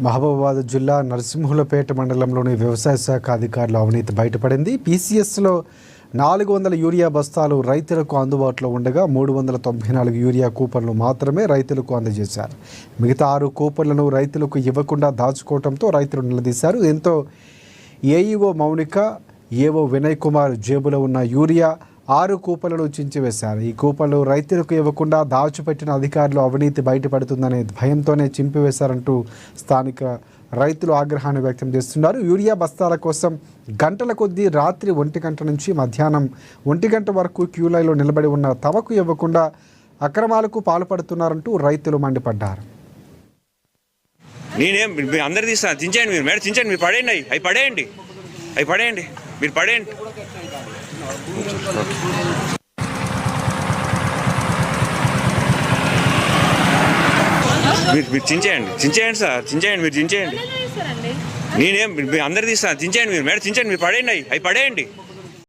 మహబూబాబాద్ జిల్లా నరసింహులపేట మండలంలోని వ్యవసాయ శాఖ అధికారుల అవినీతి బయటపడింది. పీసీఎస్లో 400 యూరియా బస్తాలు రైతులకు అందుబాటులో ఉండగా 394 యూరియా కూపన్లు మాత్రమే రైతులకు అందజేశారు. మిగతా 6 కూపన్లను రైతులకు ఇవ్వకుండా దాచుకోవడంతో రైతులు నిలదీశారు. దీంతో ఏఈఓ మౌనిక, ఏఓ వినయ్ కుమార్ జేబులో ఉన్న యూరియా 6 కూపన్లను చించివేశారు. ఈ కూపన్లు రైతులకు ఇవ్వకుండా దాచిపెట్టిన అధికారులు అవినీతి బయటపడుతుందనే భయంతోనే చింపివేశారంటూ స్థానిక రైతులు ఆగ్రహాన్ని వ్యక్తం చేస్తున్నారు. యూరియా బస్తాల కోసం గంటల కొద్దీ రాత్రి 1 గంట నుంచి మధ్యాహ్నం 1 గంట వరకు క్యూలైన్లో నిలబడి ఉన్న తమకు ఇవ్వకుండా అక్రమాలకు పాల్పడుతున్నారంటూ రైతులు మండిపడ్డారు. నేనేం అందరు తీస్తా చించండి, మీరు మేడం చించండి, మీరు పడేయండి, అవి పడేయండి, మీరు పడేయండి. మీరు చించేయండి సార్, మీరు చించేయండి. నేనేం అందరు తీస్తా చించండి, మీరు మేడం చించండి, మీరు పడేయండి, అవి పడేయండి.